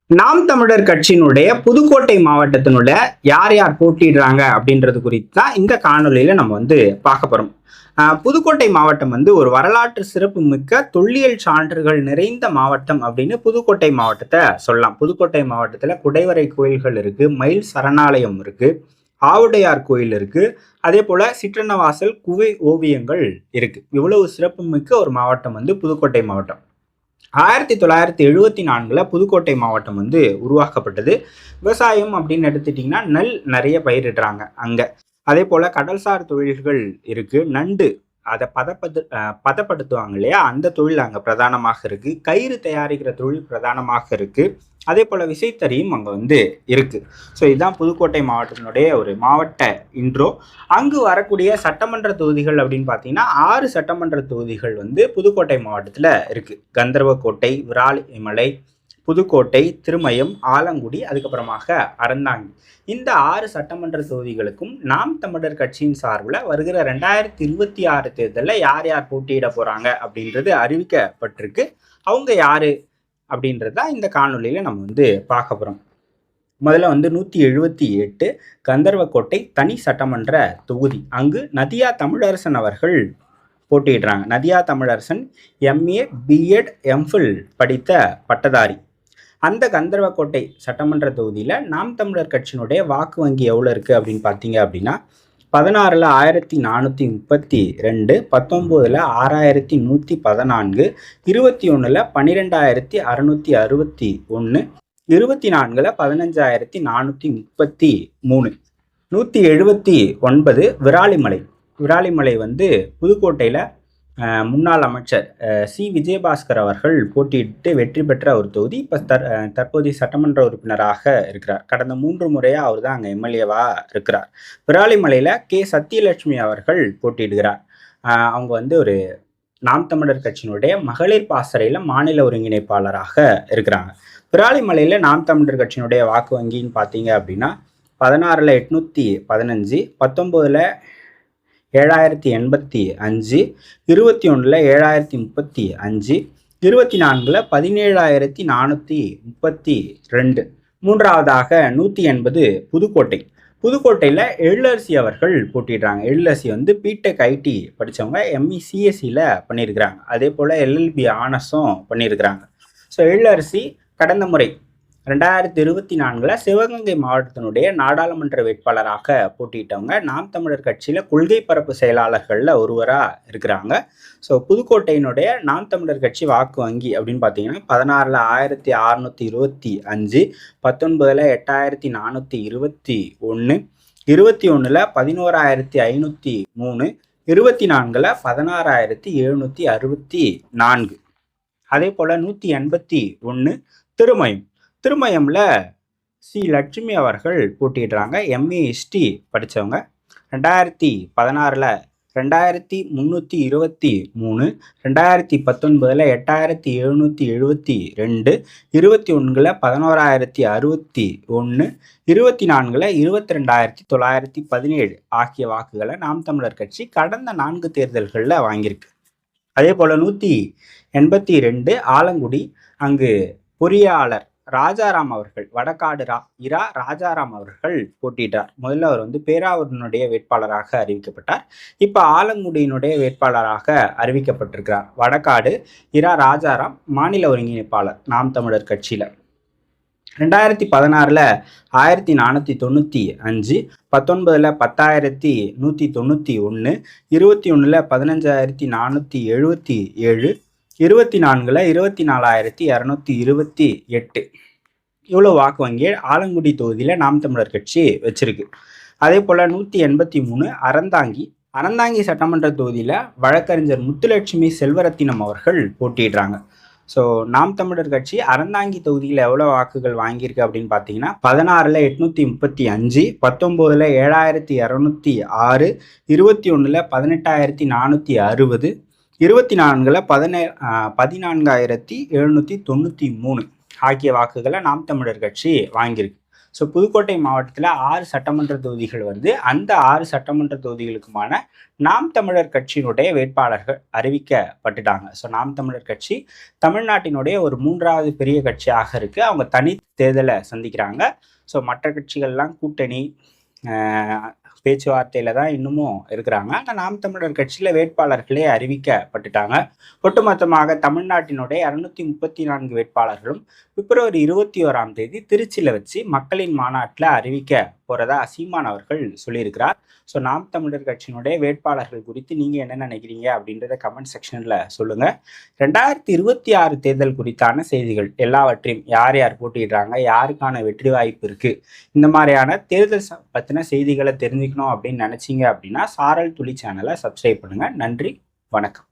நாம் தமிழர் கட்சியினுடைய புதுக்கோட்டை மாவட்டத்தினுடைய யார் யார் போட்டிடுறாங்க அப்படின்றது குறித்து தான் இந்த காணொலியில நம்ம பார்க்க போறோம். புதுக்கோட்டை மாவட்டம் ஒரு வரலாற்று சிறப்பு மிக்க தொல்லியல் சான்றுகள் நிறைந்த மாவட்டம் அப்படின்னு புதுக்கோட்டை மாவட்டத்தை சொல்லலாம். புதுக்கோட்டை மாவட்டத்துல குடைவரை கோயில்கள் இருக்கு, மயில் சரணாலயம் இருக்கு, ஆவுடையார் கோயில் இருக்கு, அதே போல சிற்றன்னவாசல் குகை ஓவியங்கள் இருக்கு. இவ்வளவு சிறப்பு மிக்க ஒரு மாவட்டம் புதுக்கோட்டை மாவட்டம். 1974 புதுக்கோட்டை மாவட்டம் உருவாக்கப்பட்டது. விவசாயம் அப்படின்னு எடுத்துட்டீங்கன்னா நெல் நிறைய பயிரிடுறாங்க அங்க. அதே போல கடல்சார் தொழில்கள் இருக்கு. நண்டு அதை பதப்படுத்துவாங்க இல்லையா, அந்த தொழில் அங்க பிரதானமாக இருக்கு. கயிறு தயாரிக்கிற தொழில் பிரதானமாக இருக்கு. அதே போல விசைத்தறியும் அங்க இருக்கு. ஸோ இதுதான் புதுக்கோட்டை மாவட்டத்தினுடைய ஒரு மாவட்ட இன்ட்ரோ. அங்கு வரக்கூடிய சட்டமன்ற தொகுதிகள் அப்படின்னு பார்த்தீங்கன்னா 6 சட்டமன்ற தொகுதிகள் புதுக்கோட்டை மாவட்டத்தில் இருக்கு. கந்தர்வக்கோட்டை, விராலிமலை, புதுக்கோட்டை, திருமயம், ஆலங்குடி, அதுக்கப்புறமாக அறந்தாங்கி. இந்த 6 சட்டமன்ற தொகுதிகளுக்கும் நாம் தமிழர் கட்சியின் சார்பில் வருகிற 2026 தேர்தலில் யார் யார் போட்டியிட போறாங்க அப்படின்றது அறிவிக்கப்பட்டிருக்கு. அவங்க யாரு அப்படின்றத இந்த காணொலியில நம்ம பார்க்க போறோம். முதல்ல 178 கந்தர்வக்கோட்டை தனி சட்டமன்ற தொகுதி. அங்கு நதியா தமிழரசன் அவர்கள் போட்டியிடுறாங்க. Nadiya Tamilarasan MA BEd MPhil படித்த பட்டதாரி. அந்த கந்தர்வக்கோட்டை சட்டமன்ற தொகுதியில நாம் தமிழர் கட்சியினுடைய வாக்கு வங்கி எவ்வளவு இருக்கு அப்படின்னு பார்த்தீங்க அப்படின்னா 16ல் 1432, 19ல் 6114, 21ல் 12661, 24ல் 15433. 179 விராலிமலை. விராலிமலை புதுக்கோட்டையில் முன்னாள் அமைச்சர் சி விஜயபாஸ்கர் அவர்கள் போட்டியிட்டு வெற்றி பெற்ற ஒரு தொகுதி. இப்போ தற்போதைய சட்டமன்ற உறுப்பினராக இருக்கிறார். கடந்த 3 முறையாக அவர் தான் அங்கே எம்எல்ஏவா இருக்கிறார். விராலிமலையில் கே சத்தியலட்சுமி அவர்கள் போட்டியிடுகிறார். அவங்க ஒரு நாம் தமிழர் கட்சியினுடைய மகளிர் பாசறையில் மாநில ஒருங்கிணைப்பாளராக இருக்கிறாங்க. விராலிமலையில் நாம் தமிழர் கட்சியினுடைய வாக்கு வங்கின்னு பார்த்தீங்க அப்படின்னா 16ல் 815, 19ல் 7085, 21ல் 7035, 24ல் 17432. மூன்றாவதாக 180 புதுக்கோட்டை. புதுக்கோட்டையில் எழிலரசி அவர்கள் போட்டிடுறாங்க. எழிலரசி பிடெக் ஐடி படித்தவங்க, ME CSEல பண்ணியிருக்கிறாங்க. அதே போல் LLB ஆனர்ஸும் பண்ணியிருக்கிறாங்க. ஸோ எழிலரசி கடந்த முறை 2024 சிவகங்கை மாவட்டத்தினுடைய நாடாளுமன்ற வேட்பாளராக போட்டியிட்டவங்க. நாம் தமிழர் கட்சியில் கொள்கை பரப்பு செயலாளர்களில் ஒருவராக இருக்கிறாங்க. ஸோ புதுக்கோட்டையினுடைய நாம் தமிழர் கட்சி வாக்கு வங்கி அப்படின்னு பார்த்தீங்கன்னா 16ல் 1625, 19ல் 8421, 21ல் 11503, 24ல் 16764. அதே போல் 181 திருமயம். திருமயம்ல சி லட்சுமி அவர்கள் போட்டிடுறாங்க. MA HT படித்தவங்க. 2016ல் 2323, 2019ல் 8772, 21ல் 11061, 24ல் 22917 ஆகிய வாக்குகளை நாம் தமிழர் கட்சி கடந்த 4 தேர்தல்களில் வாங்கியிருக்கு. அதே போல் 182 ஆலங்குடி. அங்கு பொறியாளர் ராஜாராம் அவர்கள், வடக்காடு இரா ராஜாராம் அவர்கள் போட்டியிட்டார். முதல்ல அவர் பேராவூரினுடைய வேட்பாளராக அறிவிக்கப்பட்டார். இப்போ ஆலங்குடியினுடைய வேட்பாளராக அறிவிக்கப்பட்டிருக்கிறார். வடக்காடு இரா ராஜாராம் மாநில ஒருங்கிணைப்பாளர் நாம் தமிழர் கட்சியில். 2016ல் 1495, 19ல் 10191, 21ல் 15477, 24ல் 24228. இவ்வளோ வாக்கு வங்கி ஆலங்குடி தொகுதியில் நாம் தமிழர் கட்சி வச்சிருக்கு. அதே போல் 183 அறந்தாங்கி. அறந்தாங்கி சட்டமன்ற தொகுதியில் வழக்கறிஞர் முத்துலட்சுமி செல்வரத்தினம் அவர்கள் போட்டிடுறாங்க. ஸோ நாம் தமிழர் கட்சி அறந்தாங்கி தொகுதியில் எவ்வளோ வாக்குகள் வாங்கியிருக்கு அப்படின்னு பார்த்தீங்கன்னா 16ல் 835, 19ல் 7206, 21ல் 18460, 24ல் 14793 ஆகிய வாக்குகளை நாம் தமிழர் கட்சி வாங்கியிருக்கு. ஸோ புதுக்கோட்டை மாவட்டத்தில் 6 சட்டமன்ற தொகுதிகள் வந்து அந்த 6 சட்டமன்ற தொகுதிகளுக்குமான நாம் தமிழர் கட்சியினுடைய வேட்பாளர்கள் அறிவிக்கப்பட்டுட்டாங்க. ஸோ நாம் தமிழர் கட்சி தமிழ்நாட்டினுடைய ஒரு 3வது பெரிய கட்சியாக இருக்கு. அவங்க தனி தேர்தலை சந்திக்கிறாங்க. ஸோ மற்ற கட்சிகள்லாம் கூட்டணி பேச்சுவார்த்தையில தான் இன்னமும் இருக்கிறாங்க. ஆனால் நாம் தமிழர் கட்சியில் வேட்பாளர்களே அறிவிக்கப்பட்டுட்டாங்க. ஒட்டுமொத்தமாக தமிழ்நாட்டினுடைய 234 வேட்பாளர்களும் பிப்ரவரி 21ஆம் தேதி திருச்சியில் வச்சு மக்களின் மாநாட்டில் அறிவிக்க போறதா சீமான் அவர்கள் சொல்லியிருக்கிறார். ஸோ நாம் தமிழர் கட்சியினுடைய வேட்பாளர்கள் குறித்து நீங்கள் என்ன நினைக்கிறீங்க அப்படின்றத கமெண்ட் செக்ஷனில் சொல்லுங்கள். 2026 தேர்தல் குறித்தான செய்திகள் எல்லாவற்றையும் யார் யார் போட்டிடுறாங்க, யாருக்கான வெற்றி வாய்ப்பு இருக்குது, இந்த மாதிரியான தேர்தல் பற்றின செய்திகளை தெரிஞ்சுக்கணும் அப்படின்னு நினச்சிங்க அப்படின்னா சாரல் துளி சேனலை சப்ஸ்கிரைப் பண்ணுங்கள். நன்றி, வணக்கம்.